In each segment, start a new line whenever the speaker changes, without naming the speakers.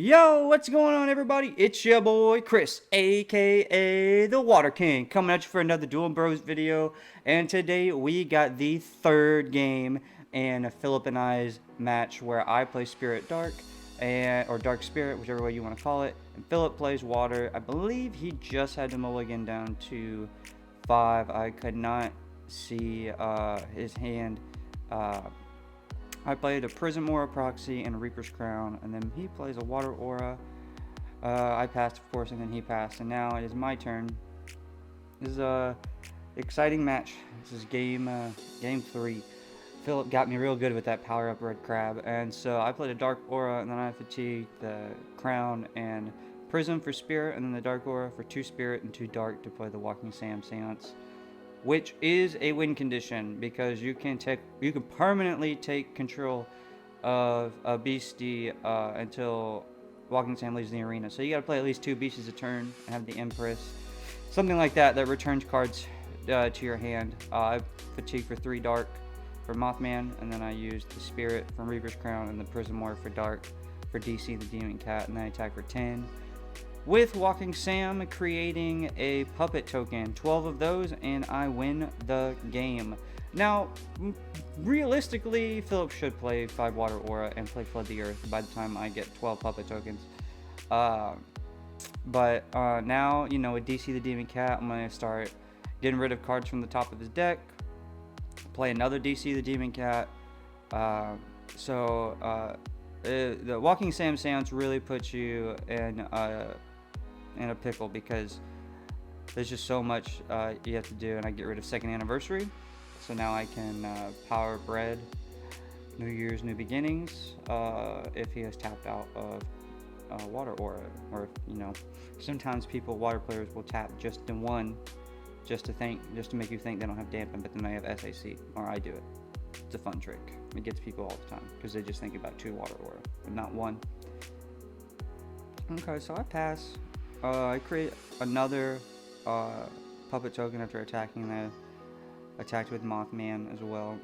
Yo, what's going on, everybody? It's your boy Chris, aka the Water King, coming at you for another Dueling Bros video. And today we got the third game in Philip and I's match, where I play Spirit Dark, or Dark Spirit, whichever way you want to call it. And Philip plays Water. I believe he just had the mulligan down to 5. I could not see his hand. I played a Prism Aura Proxy and a Reaper's Crown, and then he plays a Water Aura. I passed, of course, and then he passed, and now it is my turn. This is a exciting match. This is game 3. Philip got me real good with that Power Up Red Crab, and so I played a Dark Aura, and then I fatigued the Crown and Prism for Spirit, and then the Dark Aura for 2 Spirit and 2 Dark to play the Walking Sam Seance, which is a win condition because you can permanently take control of a beastie until Walking Sam leaves the arena. So you got to play at least 2 beasties a turn and have the Empress, something like that returns cards to your hand. I fatigue for 3 Dark for Mothman, and then I used the Spirit from Reaper's Crown and the Prism Aura for Dark for DC the Demon Cat, and then I attack for 10. With Walking Sam creating a puppet token, 12 of those, and I win the game. Now, realistically, Philip should play 5 Water Aura and play Flood the Earth by the time I get 12 puppet tokens. But now, you know, with DC the Demon Cat, I'm going to start getting rid of cards from the top of his deck, play another DC the Demon Cat. The Walking Sam Seance really puts you in a pickle because there's just so much you have to do, and I get rid of Second Anniversary, so now I can Power Bread, New Year's New Beginnings, if he has tapped out of Water Aura, or if, you know, sometimes water players will tap just in one, just to make you think they don't have Dampen, but then they have SAC, or I do it. It's a fun trick. It gets people all the time because they just think about 2 Water Aura, but not 1. Okay, so I pass. I create another puppet token after attacking, and I attacked with Mothman as well.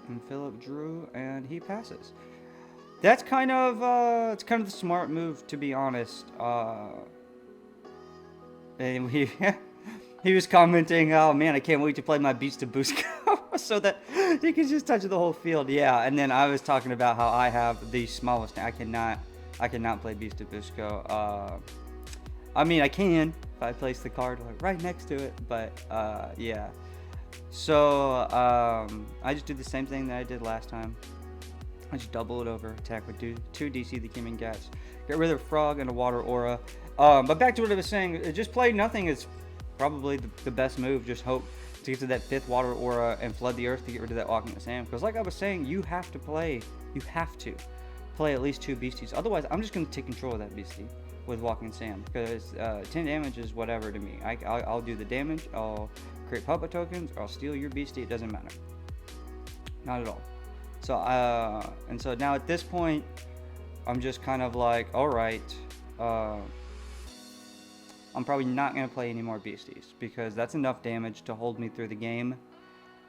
And Philip drew, and he passes. That's kind of the smart move, to be honest. And he was commenting, "Oh man, I can't wait to play my Beast to Boost so that he can just touch the whole field." Yeah, and then I was talking about how I have the smallest. I cannot play Beast of Busco. I mean, I can if I place the card like right next to it, but yeah. So I just do the same thing that I did last time. I just double it over, attack with 2 DC the Demon Cats, get rid of Frog and a Water Aura. But back to what I was saying, just play nothing is probably the best move. Just hope to get to that 5th Water Aura and Flood the Earth to get rid of that Walking Sam. Because like I was saying, you have to play at least 2 beasties. Otherwise, I'm just going to take control of that beastie with Walking Sam. Because 10 damage is whatever to me. I'll do the damage, I'll create puppet tokens, or I'll steal your beastie. It doesn't matter. Not at all. So, and so now at this point, I'm just kind of like, alright, I'm probably not going to play any more beasties, because that's enough damage to hold me through the game.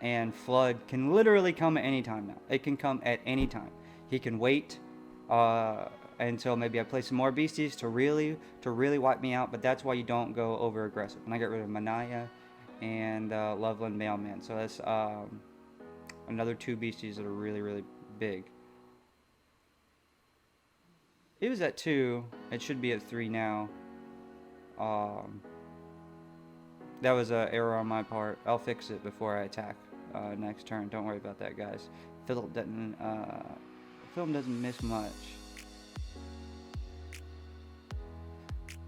And Flood can literally come at any time now. It can come at any time. He can wait until maybe I play some more beasties to really wipe me out, but that's why you don't go over aggressive. And I got rid of Manaya and Loveland Mailman. So that's another 2 beasties that are really big. It was at 2. It should be at 3 now. That was an error on my part. I'll fix it before I attack next turn. Don't worry about that, guys. Philip doesn't miss much.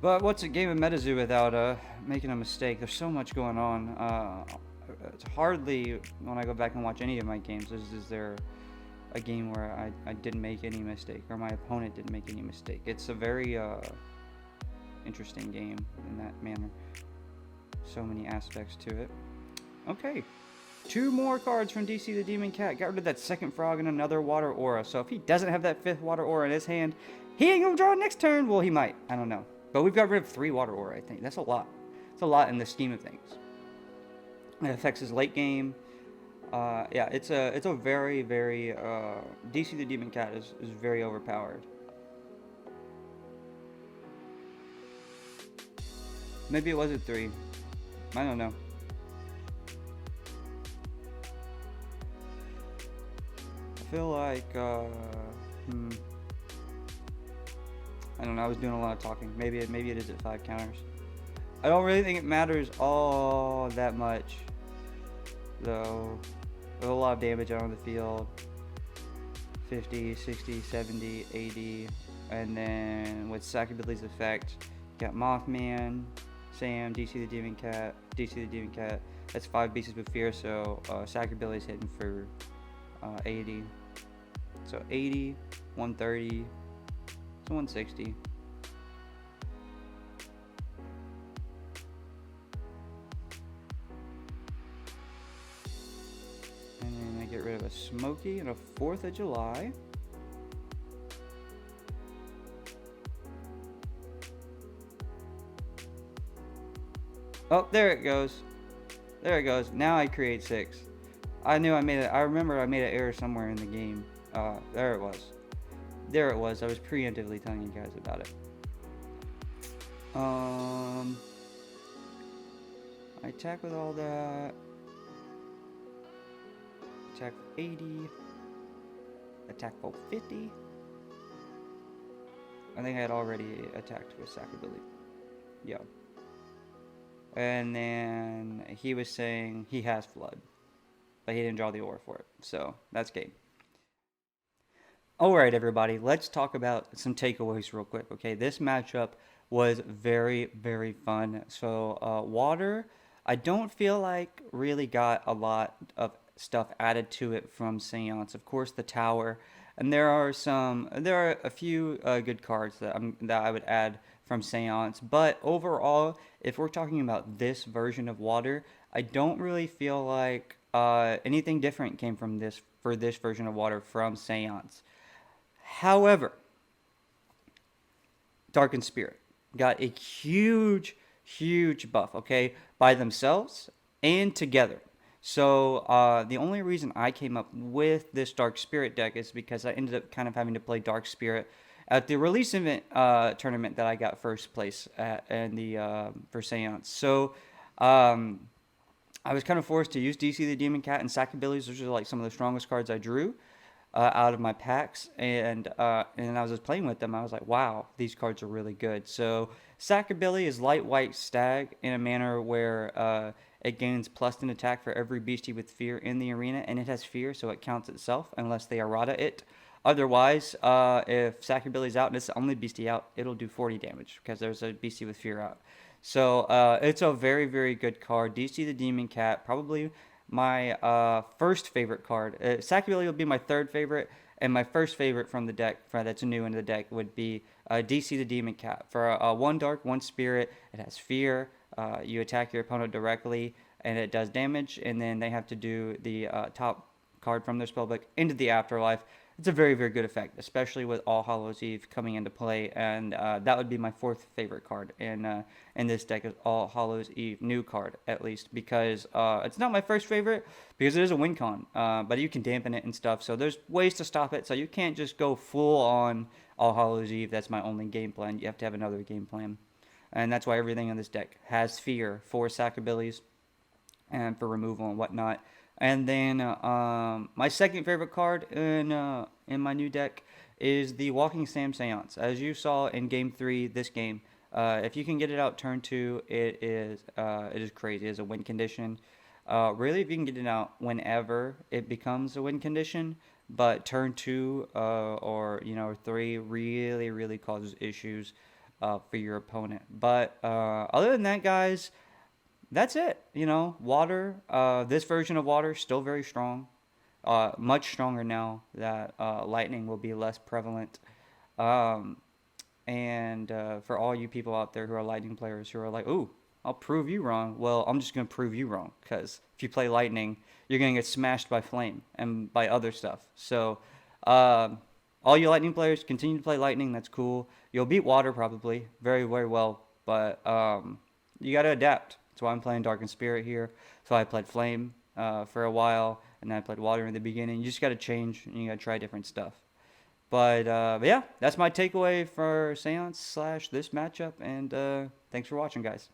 But what's a game of Metazoo without making a mistake? There's so much going on. It's hardly, when I go back and watch any of my games, is there a game where I didn't make any mistake, or my opponent didn't make any mistake. It's a very interesting game in that manner. So many aspects to it. Okay, 2 more cards from DC the Demon Cat. Got rid of that 2nd Frog and another Water Aura. So if he doesn't have that 5th Water Aura in his hand, he ain't gonna draw next turn. Well, he might. I don't know. But we've got rid of 3 Water Aura, I think. That's a lot. It's a lot in the scheme of things. It affects his late game. Yeah, it's a very DC the Demon Cat is very overpowered. Maybe it was a 3. I don't know. I feel like, I don't know, I was doing a lot of talking. Maybe it is at 5 counters. I don't really think it matters all that much, though. There's a lot of damage out on the field. 50, 60, 70, 80. And then with Sackability's effect, you got Mothman, Sam, DC the Demon Cat, DC the Demon Cat. That's 5 beasts with fear, so Sackability's hitting for 80. So 80, 130, so 160. And then I get rid of a Smokey and a 4th of July. Oh, there it goes. There it goes. Now I create 6. I knew I made it. I remember I made an error somewhere in the game. There it was. There it was. I was preemptively telling you guys about it. I attack with all that. Attack for 80. Attack for 50. I think I had already attacked with Sackability. Yeah. And then he was saying he has Flood, but he didn't draw the aura for it. So that's game. Alright, everybody, let's talk about some takeaways real quick. Okay, this matchup was very, very fun. So, Water, I don't feel like really got a lot of stuff added to it from Seance. Of course, the tower, and there are a few good cards that I would add from Seance. But overall, if we're talking about this version of Water, I don't really feel like anything different came from this for this version of Water from Seance. However, Darkened Spirit got a huge, huge buff, okay, by themselves and together. So the only reason I came up with this Dark Spirit deck is because I ended up kind of having to play Dark Spirit at the release event tournament that I got first place at in the for Seance. So I was kind of forced to use DC the Demon Cat and Sackabilities, which are like some of the strongest cards I drew out of my packs, and I was just playing with them. I was like, wow, these cards are really good. So Sackability is light white stag in a manner where it gains +10 attack for every beastie with fear in the arena, and it has fear, so it counts itself unless they errata it. Otherwise, if Sackability's out and it's the only beastie out, it'll do 40 damage because there's a beastie with fear out. So it's a very, very good card. DC the Demon Cat, probably my first favorite card. Sackability will be my third favorite, and my first favorite from the deck that's new in the deck would be DC the Demon Cat. For 1 dark, 1 spirit, it has fear. You attack your opponent directly, and it does damage, and then they have to do the top card from their spellbook into the afterlife. It's a very, very good effect, especially with All Hallows Eve coming into play, and that would be my 4th favorite card in this deck is All Hallows Eve, new card at least, because it's not my first favorite because it is a win con, but you can dampen it and stuff, so there's ways to stop it, so you can't just go full on All Hallows Eve. That's my only game plan. You have to have another game plan, and that's why everything in this deck has fear for Sackabilities and for removal and whatnot. And then my second favorite card in my new deck is the Walking Sam Seance. As you saw in Game 3, this game, if you can get it out turn 2, it is crazy. It is a win condition. Really, if you can get it out whenever it becomes a win condition, but turn 2 or 3 really, really causes issues for your opponent. But other than that, guys, that's it. Water, this version of Water, still very strong. Much stronger now that lightning will be less prevalent. And for all you people out there who are lightning players who are like, ooh, I'll prove you wrong. Well, I'm just going to prove you wrong, because if you play lightning, you're going to get smashed by flame and by other stuff. So all you lightning players, continue to play lightning. That's cool. You'll beat water probably very, very well, but you got to adapt. That's why I'm playing Darkened Spirit here. So I played Flame for a while, and then I played Water in the beginning. You just got to change, and you got to try different stuff. But yeah, that's my takeaway for Seance / this matchup, and thanks for watching, guys.